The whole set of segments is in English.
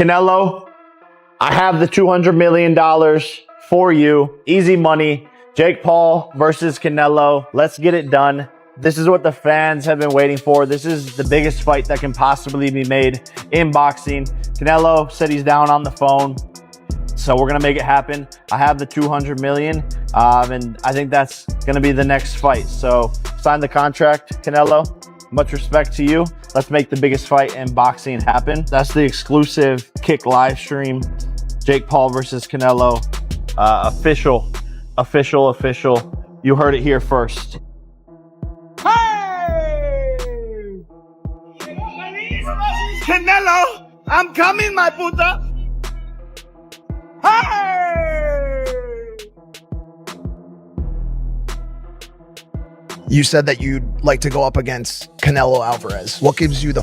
Canelo, I have the $200 million for you. Easy money. Jake Paul versus Canelo. Let's get it done. This is what the fans have been waiting for. This is the biggest fight that can possibly be made in boxing. Canelo said he's down on the phone, so we're gonna make it happen. I have the $200 million, and I think that's gonna be the next fight. So sign the contract, Canelo. Much respect to you. Let's make the biggest fight in boxing happen. That's the exclusive Kick live stream. Jake Paul versus Canelo. Official. You heard it here first. Hey! Canelo, I'm coming, my puta. Hey! You said that you'd like to go up against Canelo Álvarez. What gives you the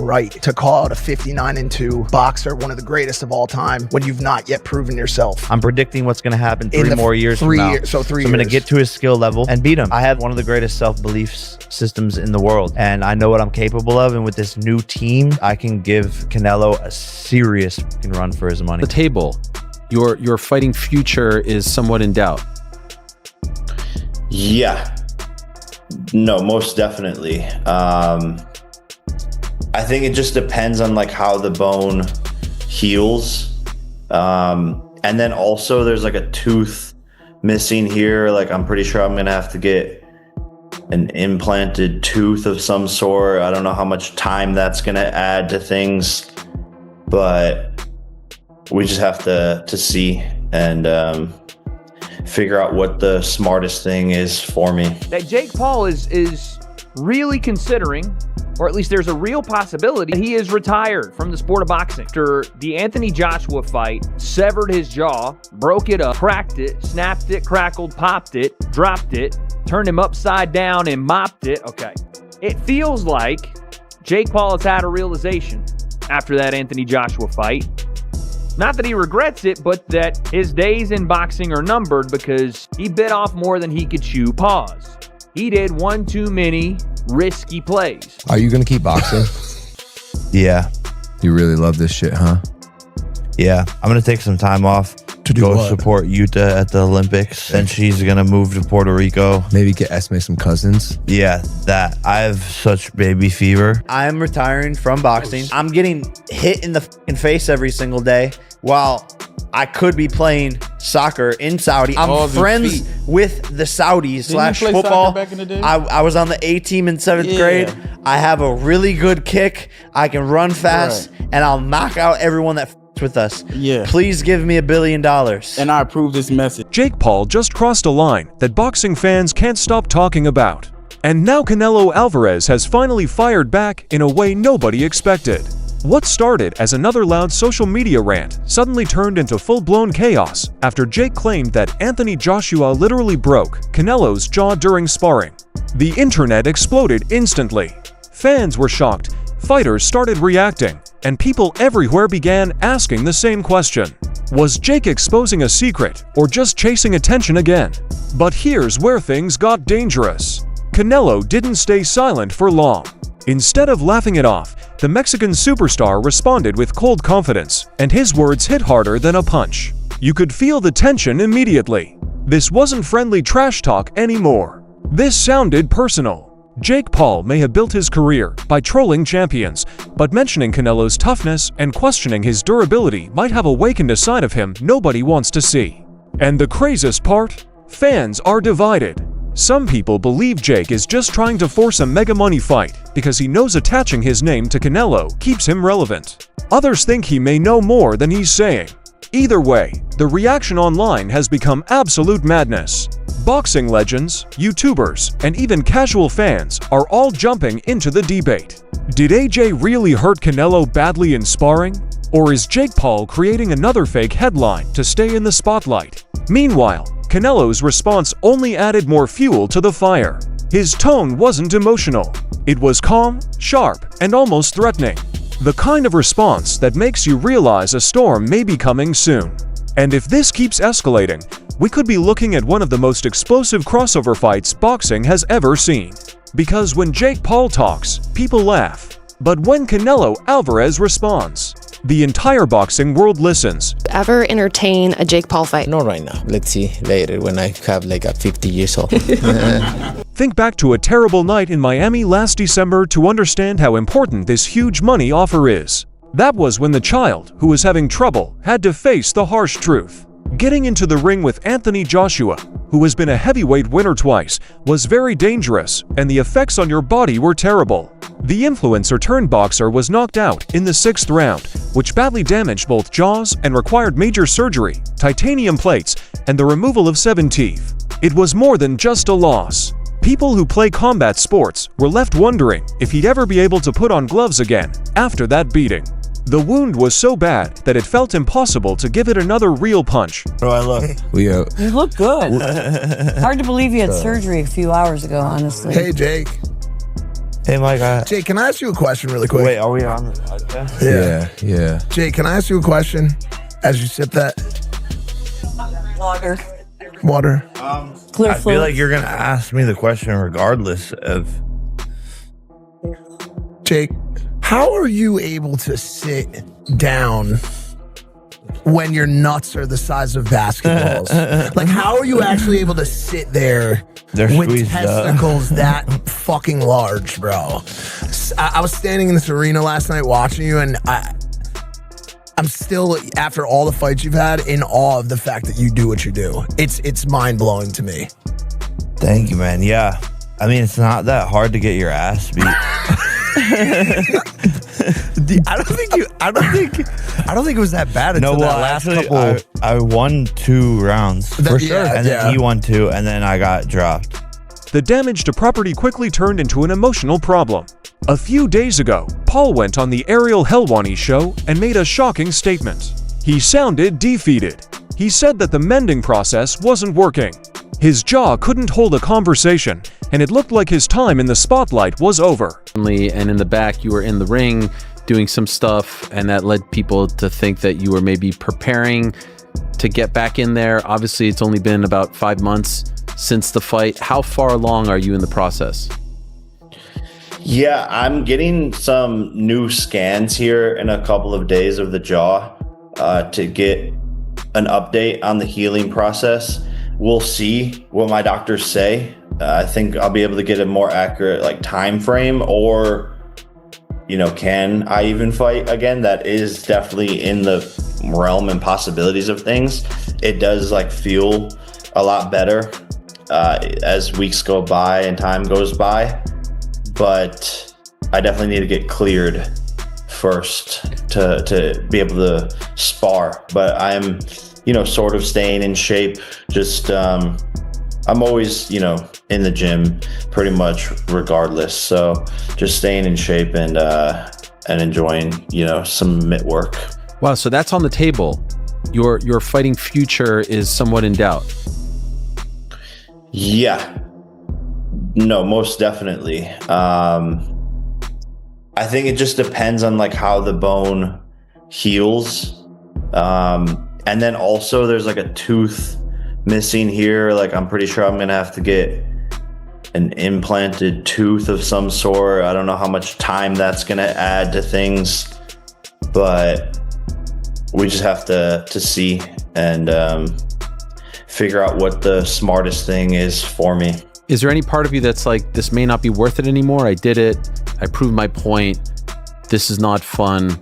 right to call out a 59-2 boxer, one of the greatest of all time, when you've not yet proven yourself? I'm predicting what's going to happen 3 more years from now. So I'm going to get to his skill level and beat him. I have one of the greatest self-belief systems in the world, and I know what I'm capable of. And with this new team, I can give Canelo a serious run for his money. The table, your fighting future is somewhat in doubt. Yeah. No, most definitely. I think it just depends on like how the bone heals. And then also there's like a tooth missing here. Like I'm pretty sure I'm gonna have to get an implanted tooth of some sort. I don't know how much time that's gonna add to things, but we just have to see and figure out what the smartest thing is for me. That Jake Paul is really considering, or at least there's a real possibility, he is retired from the sport of boxing. After the Anthony Joshua fight, severed his jaw, broke it up, cracked it, snapped it, crackled, popped it, dropped it, turned him upside down and mopped it. Okay. It feels like Jake Paul has had a realization after that Anthony Joshua fight. Not that he regrets it, but that his days in boxing are numbered because he bit off more than he could chew. Pause. He did one too many risky plays. Are you going to keep boxing? Yeah. You really love this shit, huh? Yeah. I'm going to take some time off to do go what? support Utah at the Olympics. Then she's going to move to Puerto Rico. Maybe get Esme some cousins. Yeah, that. I have such baby fever. I'm retiring from boxing. I'm getting hit in the fucking face every single day while I could be playing soccer in Saudi. I'm friends with the Saudis slash football. Back in the day? I was on the A team in 7th grade. I have a really good kick. I can run fast, and I'll knock out everyone that with us. Yeah. Please give me $1 billion. And I approve this message. Jake Paul just crossed a line that boxing fans can't stop talking about. And now Canelo Álvarez has finally fired back in a way nobody expected. What started as another loud social media rant suddenly turned into full-blown chaos after Jake claimed that Anthony Joshua literally broke Canelo's jaw during sparring. The internet exploded instantly. Fans were shocked, fighters started reacting, and people everywhere began asking the same question. Was Jake exposing a secret or just chasing attention again? But here's where things got dangerous. Canelo didn't stay silent for long. Instead of laughing it off, the Mexican superstar responded with cold confidence, and his words hit harder than a punch. You could feel the tension immediately. This wasn't friendly trash talk anymore. This sounded personal. Jake Paul may have built his career by trolling champions, but mentioning Canelo's toughness and questioning his durability might have awakened a side of him nobody wants to see. And the craziest part? Fans are divided. Some people believe Jake is just trying to force a mega money fight because he knows attaching his name to Canelo keeps him relevant. Others think he may know more than he's saying. Either way, the reaction online has become absolute madness. Boxing legends, YouTubers, and even casual fans are all jumping into the debate. Did AJ really hurt Canelo badly in sparring? Or is Jake Paul creating another fake headline to stay in the spotlight? Meanwhile, Canelo's response only added more fuel to the fire. His tone wasn't emotional. It was calm, sharp, and almost threatening. The kind of response that makes you realize a storm may be coming soon. And if this keeps escalating, we could be looking at one of the most explosive crossover fights boxing has ever seen. Because when Jake Paul talks, people laugh. But when Canelo Álvarez responds, The entire boxing world listens. Ever entertain a Jake Paul fight? Not right now. Let's see later when I have like a 50 years old. Think back to a terrible night in Miami last December to understand how important this huge money offer is. That was when the child, who was having trouble, had to face the harsh truth. Getting into the ring with Anthony Joshua, who has been a heavyweight winner twice, was very dangerous, and the effects on your body were terrible. The influencer-turned-boxer was knocked out in the 6th round, which badly damaged both jaws and required major surgery, titanium plates, and the removal of 7 teeth. It was more than just a loss. People who play combat sports were left wondering if he'd ever be able to put on gloves again after that beating. The wound was so bad that it felt impossible to give it another real punch. Bro, I look. You look good. Hard to believe you had surgery a few hours ago, honestly. Hey, Jake. Hey, my guy. Jake, can I ask you a question really quick? Wait, are we on the podcast? Yeah. Jake, can I ask you a question as you sip that Water. Clear I feel like you're going to ask me the question regardless of... Jake, how are you able to sit down when your nuts are the size of basketballs? Like, how are you actually able to sit there with testicles that fucking large, bro? I was standing in this arena last night watching you, and I'm still, after all the fights you've had, in awe of the fact that you do what you do. It's mind-blowing to me. Thank you, man. Yeah. I mean, it's not that hard to get your ass beat. I don't think it was that bad until that last couple. I won 2 rounds for sure, and then he won 2, and then I got dropped. The damage to property quickly turned into an emotional problem. A few days ago, Paul went on the Ariel Helwani show and made a shocking statement. He sounded defeated. He said that the mending process wasn't working. His jaw couldn't hold a conversation, and it looked like his time in the spotlight was over. And in the back, you were in the ring doing some stuff, and that led people to think that you were maybe preparing to get back in there. Obviously, it's only been about 5 months since the fight. How far along are you in the process? Yeah, I'm getting some new scans here in a couple of days of the jaw to get an update on the healing process. We'll see what my doctors say. I think I'll be able to get a more accurate time frame, or can I even fight again? That is definitely in the realm and possibilities of things. It does feel a lot better as weeks go by and time goes by, but I definitely need to get cleared first to be able to spar. But I'm sort of staying in shape. Just I'm always in the gym pretty much regardless, so just staying in shape and enjoying some mitt work. Wow, so that's on the table. Your fighting future is somewhat in doubt. Yeah, no, most definitely. I think it just depends on how the bone heals, and then also there's a tooth missing here. I'm pretty sure I'm gonna have to get an implanted tooth of some sort. I don't know how much time that's gonna add to things, but we just have to see and figure out what the smartest thing is for me. Is there any part of you that's this may not be worth it anymore? I did it. I proved my point. This is not fun.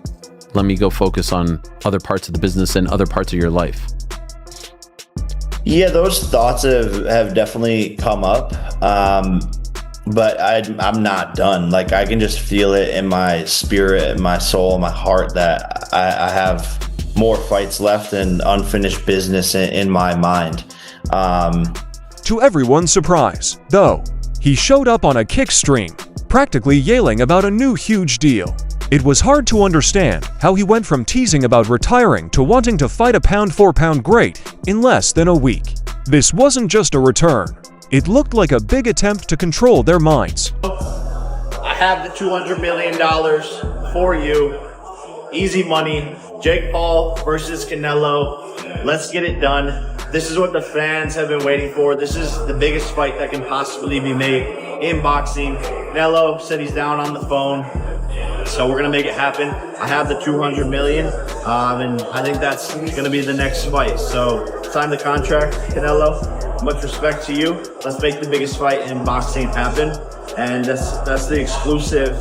Let me go focus on other parts of the business and other parts of your life. Yeah, those thoughts have definitely come up, but I'm not done. I can just feel it in my spirit, my soul, my heart that I have more fights left and unfinished business in my mind. To everyone's surprise, though, he showed up on a kick stream, practically yelling about a new huge deal. It was hard to understand how he went from teasing about retiring to wanting to fight a pound-for-pound great in less than a week. This wasn't just a return. It looked like a big attempt to control their minds. I have the $200 million for you. Easy money. Jake Paul versus Canelo. Let's get it done. This is what the fans have been waiting for. This is the biggest fight that can possibly be made in boxing. Canelo said he's down on the phone. So we're gonna make it happen. I have the 200 million, and I think that's gonna be the next fight. So sign the contract, Canelo. Much respect to you. Let's make the biggest fight in boxing happen. And that's the exclusive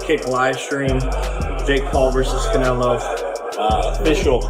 Kick live stream. Jake Paul versus Canelo. Official.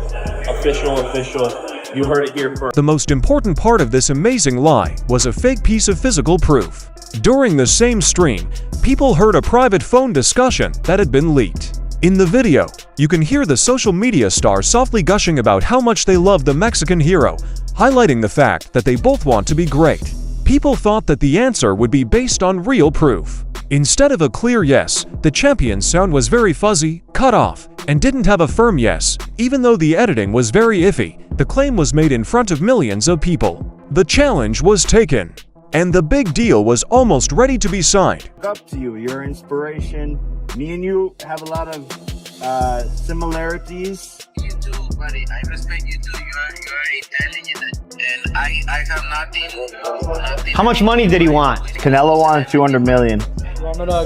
You heard it here first. The most important part of this amazing lie was a fake piece of physical proof. During the same stream, people heard a private phone discussion that had been leaked. In the video, you can hear the social media star softly gushing about how much they love the Mexican hero, highlighting the fact that they both want to be great. People thought that the answer would be based on real proof. Instead of a clear yes, the champion's sound was very fuzzy, cut off, and didn't have a firm yes. Even though the editing was very iffy, the claim was made in front of millions of people. The challenge was taken, and the big deal was almost ready to be signed. Up to you, your inspiration. Me and you have a lot of similarities. You do, buddy. I respect you too. You're Italian, and I have nothing. How much money did he want? Canelo wanted 200 million.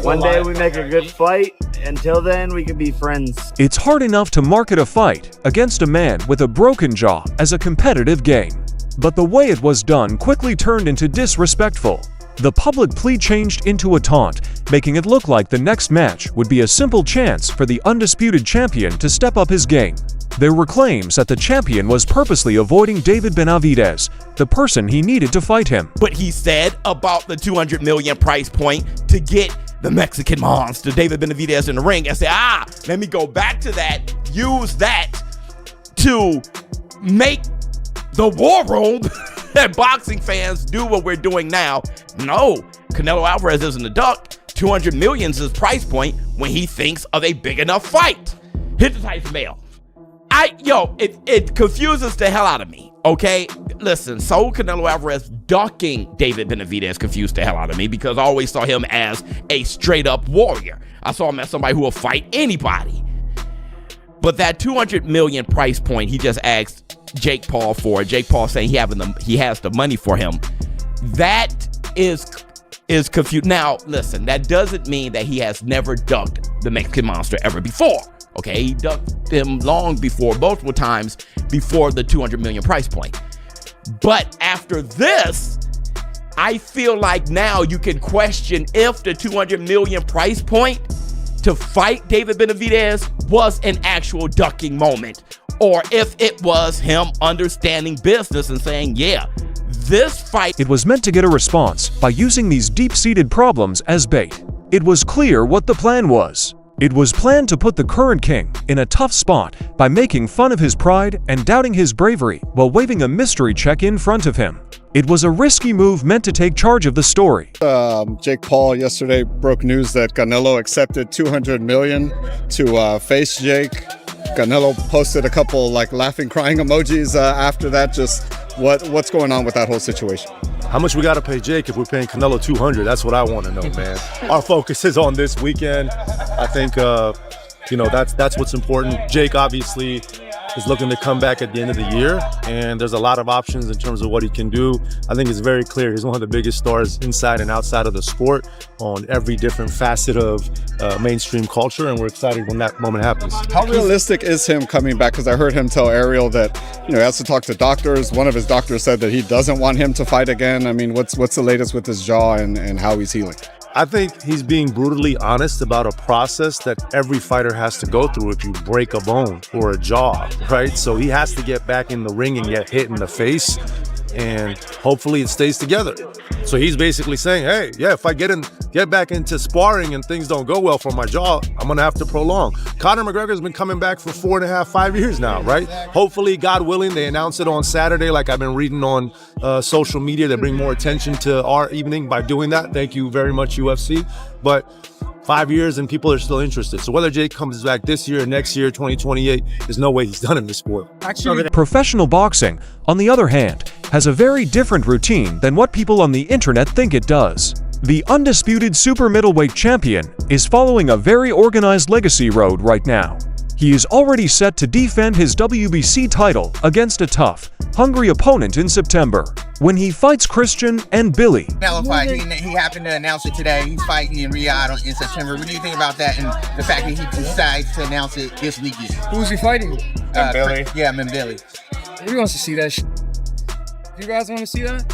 One day we make a good fight. Until then, we can be friends. It's hard enough to market a fight against a man with a broken jaw as a competitive game. But the way it was done quickly turned into disrespectful. The public plea changed into a taunt, making it look like the next match would be a simple chance for the undisputed champion to step up his game. There were claims that the champion was purposely avoiding David Benavidez, the person he needed to fight him. What he said about the 200 million price point to get the Mexican monster, David Benavidez, in the ring, and say, let me go back to that, use that to make the war room that boxing fans do what we're doing now. No, Canelo Álvarez isn't a duck. 200 million is his price point when he thinks of a big enough fight. Hit the Tyson Bale. It confuses the hell out of me, okay? Listen, so Canelo Álvarez ducking David Benavidez confused the hell out of me because I always saw him as a straight-up warrior. I saw him as somebody who will fight anybody. But that 200 million price point he just asked Jake Paul for, Jake Paul saying he has the money for him, that is confused. Now, listen, that doesn't mean that he has never ducked the Mexican monster ever before. Okay, he ducked him long before, multiple times before the 200 million price point. But after this, I feel like now you can question if the 200 million price point to fight David Benavidez was an actual ducking moment, or if it was him understanding business and saying, yeah, this fight. It was meant to get a response by using these deep-seated problems as bait. It was clear what the plan was. It was planned to put the current king in a tough spot by making fun of his pride and doubting his bravery while waving a mystery check in front of him. It was a risky move meant to take charge of the story. Jake Paul yesterday broke news that Canelo accepted 200 million to face Jake. Canelo posted a couple laughing, crying emojis after that. Just what's going on with that whole situation? How much we got to pay Jake if we're paying Canelo 200? That's what I want to know, man. Our focus is on this weekend. I think, that's what's important. Jake obviously is looking to come back at the end of the year, and there's a lot of options in terms of what he can do. I think it's very clear he's one of the biggest stars inside and outside of the sport on every different facet of mainstream culture, and we're excited when that moment happens. How realistic is him coming back? Because I heard him tell Ariel that he has to talk to doctors. One of his doctors said that he doesn't want him to fight again. I mean, what's the latest with his jaw and how he's healing? I think he's being brutally honest about a process that every fighter has to go through if you break a bone or a jaw, right? So he has to get back in the ring and get hit in the face, and hopefully it stays together. So he's basically saying, hey, yeah, if I get back into sparring and things don't go well for my jaw, I'm gonna have to prolong. Conor McGregor's been coming back for 4.5, 5 years now, right? Hopefully, God willing, they announce it on Saturday, like I've been reading on social media. They bring more attention to our evening by doing that. Thank you very much, UFC. But 5 years and people are still interested. So whether Jake comes back this year, next year, 2028, there's no way he's done in this sport. Professional boxing, on the other hand, has a very different routine than what people on the internet think it does. The undisputed super middleweight champion is following a very organized legacy road right now. He is already set to defend his WBC title against a tough, hungry opponent in September. when he fights Christian and Billy. Canelo fight, he happened to announce it today. He's fighting in Riyadh in September. What do you think about that and the fact that he decides to announce it this weekend? Who's he fighting? Billy. Yeah, Billy. He wants to see that shit. You guys want to see that?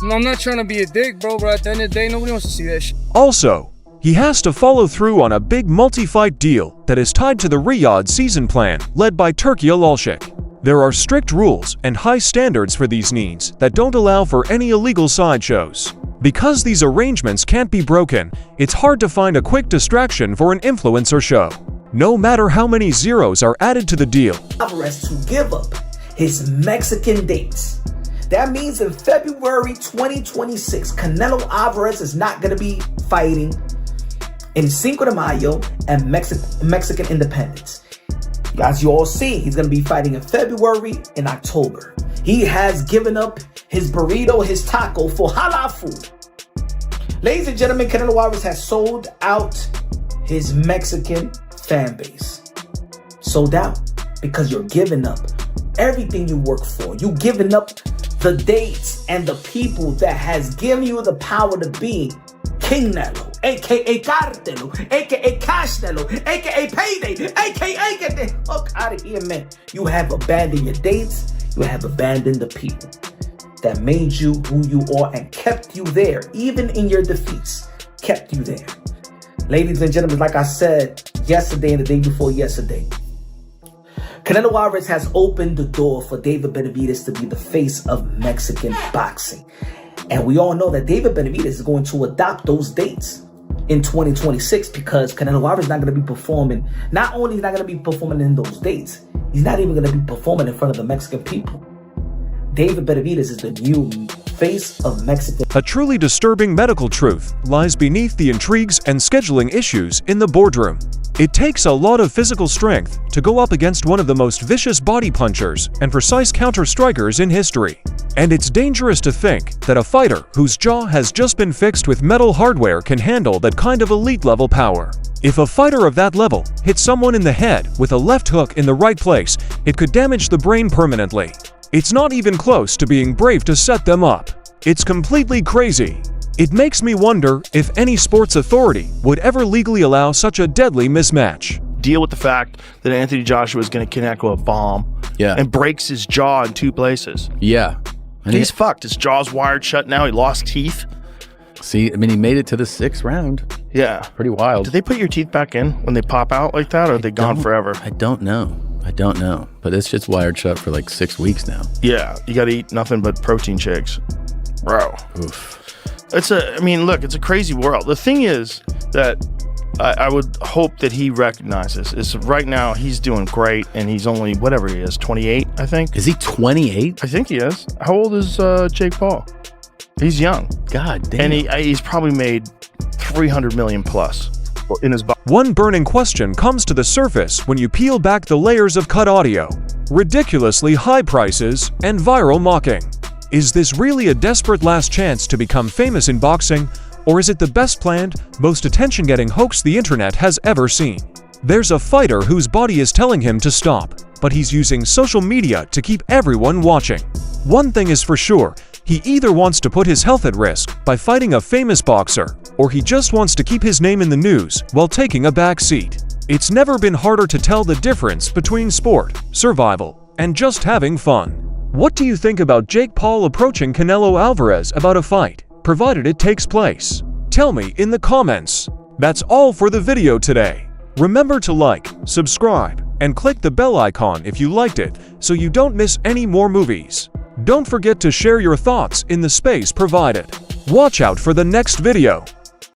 No, I'm not trying to be a dick, bro, but at the end of the day, nobody wants to see that shit. Also, he has to follow through on a big multi-fight deal that is tied to the Riyadh season plan led by Turki Alalshik. There are strict rules and high standards for these needs that don't allow for any illegal sideshows. Because these arrangements can't be broken, it's hard to find a quick distraction for an influencer show. No matter how many zeros are added to the deal. Álvarez to give up his Mexican dates. That means in February 2026, Canelo Álvarez is not going to be fighting in Cinco de Mayo and Mexican Independence. As you all see, he's going to be fighting in February and October. He has given up his burrito, his taco for halal food. Ladies and gentlemen, Canelo Álvarez has sold out his Mexican fan base. Sold out because you're giving up everything you work for. You giving up the dates and the people that has given you the power to be King Nello, aka Cartelo, aka Cashnelo, aka Payday, aka get the fuck out of here, man. You have abandoned your dates, you have abandoned the people that made you who you are and kept you there, even in your defeats, kept you there. Ladies and gentlemen, like I said yesterday and the day before yesterday, Canelo Álvarez has opened the door for David Benavidez to be the face of Mexican boxing. And we all know that David Benavidez is going to adopt those dates in 2026 because Canelo Álvarez is not going to be performing. Not only is he not going to be performing in those dates, he's not even going to be performing in front of the Mexican people. David Benavidez is the new face of Mexican. A truly disturbing medical truth lies beneath the intrigues and scheduling issues in the boardroom. It takes a lot of physical strength to go up against one of the most vicious body punchers and precise counter-strikers in history. And it's dangerous to think that a fighter whose jaw has just been fixed with metal hardware can handle that kind of elite-level power. If a fighter of that level hits someone in the head with a left hook in the right place, it could damage the brain permanently. It's not even close to being brave to set them up. It's completely crazy. It makes me wonder if any sports authority would ever legally allow such a deadly mismatch. Deal with the fact that Anthony Joshua is going to connect with a bomb and breaks his jaw in 2 places. Yeah. And he's fucked. His jaw's wired shut now. He lost teeth. See, I mean, he made it to the 6th round. Yeah. Pretty wild. Did they put your teeth back in when they pop out like that, or are they gone forever? I don't know. But this shit's wired shut for like 6 weeks now. Yeah. You got to eat nothing but protein shakes. Bro. Oof. It's a crazy world. The thing is that I would hope that he recognizes is right now he's doing great and he's only, whatever he is, 28, I think. Is he 28? I think he is. How old is Jake Paul? He's young. God damn. And he's probably made 300 million plus in his body. One burning question comes to the surface when you peel back the layers of cut audio, ridiculously high prices, and viral mocking. Is this really a desperate last chance to become famous in boxing, or is it the best planned, most attention-getting hoax the internet has ever seen? There's a fighter whose body is telling him to stop, but he's using social media to keep everyone watching. One thing is for sure, he either wants to put his health at risk by fighting a famous boxer, or he just wants to keep his name in the news while taking a back seat. It's never been harder to tell the difference between sport, survival, and just having fun. What do you think about Jake Paul approaching Canelo Álvarez about a fight, provided it takes place? Tell me in the comments. That's all for the video today. Remember to like, subscribe, and click the bell icon if you liked it so you don't miss any more movies. Don't forget to share your thoughts in the space provided. Watch out for the next video.